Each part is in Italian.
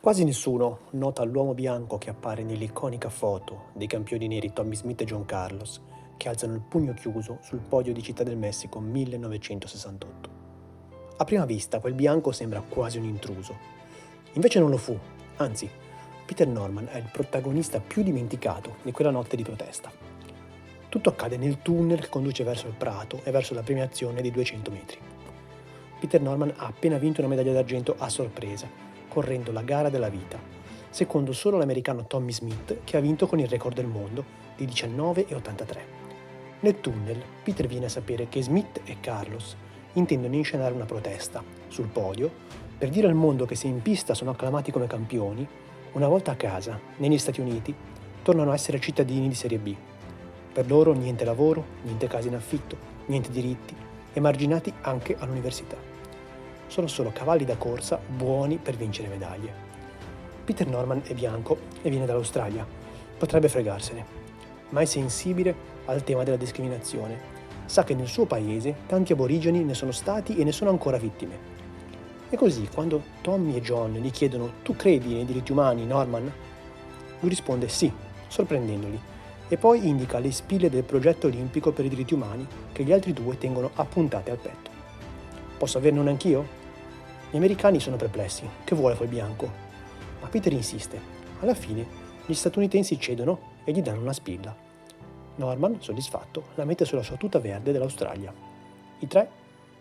Quasi nessuno nota l'uomo bianco che appare nell'iconica foto dei campioni neri Tommy Smith e John Carlos, che alzano il pugno chiuso sul podio di Città del Messico 1968. A prima vista quel bianco sembra quasi un intruso. Invece non lo fu, anzi, Peter Norman è il protagonista più dimenticato di quella notte di protesta. Tutto accade nel tunnel che conduce verso il prato e verso la premiazione di 200 metri. Peter Norman ha appena vinto una medaglia d'argento a sorpresa, correndo la gara della vita, secondo solo l'americano Tommy Smith, che ha vinto con il record del mondo di 19,83. Nel tunnel, Peter viene a sapere che Smith e Carlos intendono inscenare una protesta sul podio per dire al mondo che se in pista sono acclamati come campioni, una volta a casa, negli Stati Uniti, tornano a essere cittadini di Serie B. Per loro niente lavoro, niente case in affitto, niente diritti, emarginati anche all'università. Sono solo cavalli da corsa buoni per vincere medaglie. Peter Norman è bianco e viene dall'Australia. Potrebbe fregarsene, ma è sensibile al tema della discriminazione. Sa che nel suo paese tanti aborigeni ne sono stati e ne sono ancora vittime. E così, quando Tommy e John gli chiedono «Tu credi nei diritti umani, Norman?» Lui risponde sì, sorprendendoli, e poi indica le spille del progetto olimpico per i diritti umani che gli altri due tengono appuntate al petto. Posso averne una anch'io? Gli americani sono perplessi, che vuole quel bianco? Ma Peter insiste. Alla fine gli statunitensi cedono e gli danno una spilla. Norman, soddisfatto, la mette sulla sua tuta verde dell'Australia. I tre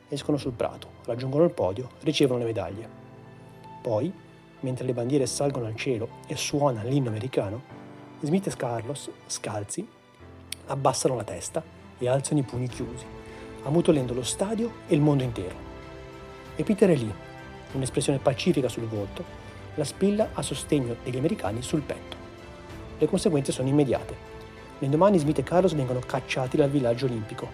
escono sul prato, raggiungono il podio, ricevono le medaglie. Poi, mentre le bandiere salgono al cielo e suona l'inno americano, Smith e Carlos, scalzi, abbassano la testa e alzano i pugni chiusi, ammutolendo lo stadio e il mondo intero. E Peter è lì, un'espressione pacifica sul volto, la spilla a sostegno degli americani sul petto. Le conseguenze sono immediate. L'indomani Smith e Carlos vengono cacciati dal villaggio olimpico.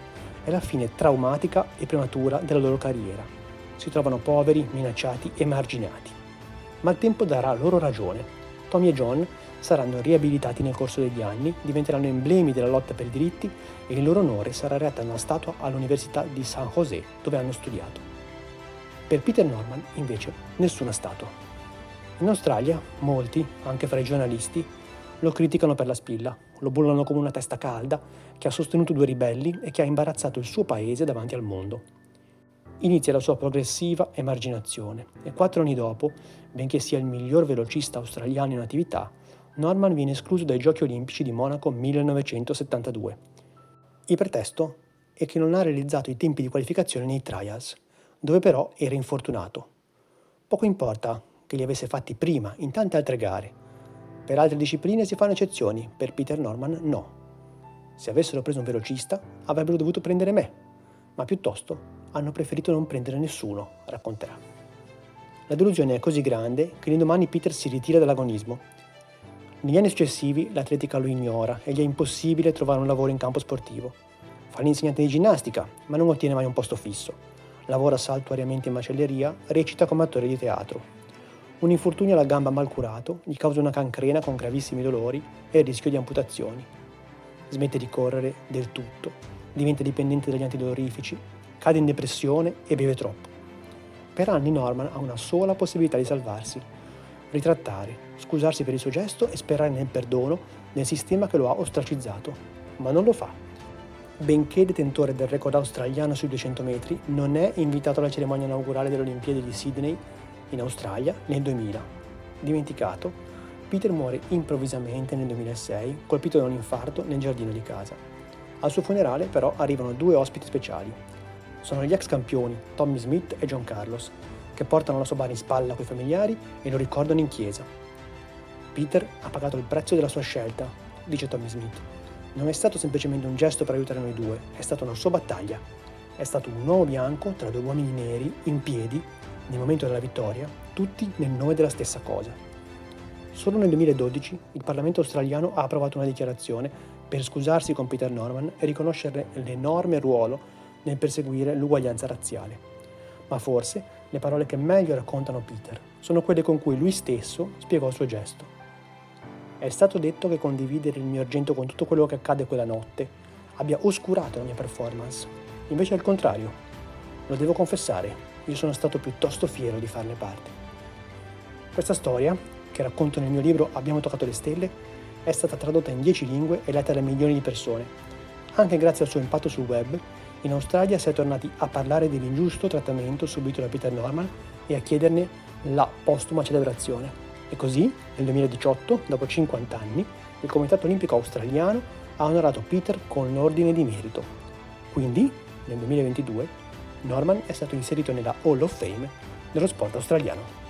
È la fine traumatica e prematura della loro carriera. Si trovano poveri, minacciati e marginati. Ma il tempo darà loro ragione. Tommy e John saranno riabilitati nel corso degli anni, diventeranno emblemi della lotta per i diritti e in loro onore sarà eretta una statua all'Università di San José, dove hanno studiato. Per Peter Norman, invece, nessuna statua. In Australia, molti, anche fra i giornalisti, lo criticano per la spilla, lo bollano come una testa calda che ha sostenuto due ribelli e che ha imbarazzato il suo paese davanti al mondo. Inizia la sua progressiva emarginazione e 4 anni dopo, benché sia il miglior velocista australiano in attività, Norman viene escluso dai Giochi Olimpici di Monaco 1972. Il pretesto è che non ha realizzato i tempi di qualificazione nei trials, dove però era infortunato. Poco importa che li avesse fatti prima in tante altre gare. Per altre discipline si fanno eccezioni, per Peter Norman no. Se avessero preso un velocista, avrebbero dovuto prendere me, ma piuttosto hanno preferito non prendere nessuno, racconterà. La delusione è così grande che l'indomani Peter si ritira dall'agonismo. Negli anni successivi l'atletica lo ignora e gli è impossibile trovare un lavoro in campo sportivo. Fa l'insegnante di ginnastica, ma non ottiene mai un posto fisso. Lavora saltuariamente in macelleria, recita come attore di teatro. Un infortunio alla gamba mal curato gli causa una cancrena con gravissimi dolori e il rischio di amputazioni. Smette di correre del tutto, diventa dipendente dagli antidolorifici, cade in depressione e beve troppo. Per anni Norman ha una sola possibilità di salvarsi: ritrattare, scusarsi per il suo gesto e sperare nel perdono del sistema che lo ha ostracizzato, ma non lo fa. Benché detentore del record australiano sui 200 metri, non è invitato alla cerimonia inaugurale delle Olimpiadi di Sydney in Australia nel 2000. Dimenticato, Peter muore improvvisamente nel 2006, colpito da un infarto nel giardino di casa. Al suo funerale però arrivano 2 ospiti speciali. Sono gli ex campioni Tommy Smith e John Carlos, che portano la sua bara in spalla coi familiari e lo ricordano in chiesa. Peter ha pagato il prezzo della sua scelta, dice Tommy Smith. Non è stato semplicemente un gesto per aiutare noi due, è stata una sua battaglia. È stato un uomo bianco tra 2 uomini neri, in piedi, nel momento della vittoria, tutti nel nome della stessa cosa. Solo nel 2012 il Parlamento australiano ha approvato una dichiarazione per scusarsi con Peter Norman e riconoscere l'enorme ruolo nel perseguire l'uguaglianza razziale. Ma forse le parole che meglio raccontano Peter sono quelle con cui lui stesso spiegò il suo gesto. È stato detto che condividere il mio argento con tutto quello che accade quella notte abbia oscurato la mia performance. Invece è il contrario. Lo devo confessare, io sono stato piuttosto fiero di farne parte. Questa storia che racconto nel mio libro Abbiamo toccato le stelle, è stata tradotta in 10 lingue e letta da milioni di persone. Anche grazie al suo impatto sul web, in Australia si è tornati a parlare dell'ingiusto trattamento subito da Peter Norman e a chiederne la postuma celebrazione. E così, nel 2018, dopo 50 anni, il Comitato Olimpico Australiano ha onorato Peter con l'Ordine di Merito. Quindi, nel 2022, Norman è stato inserito nella Hall of Fame dello sport australiano.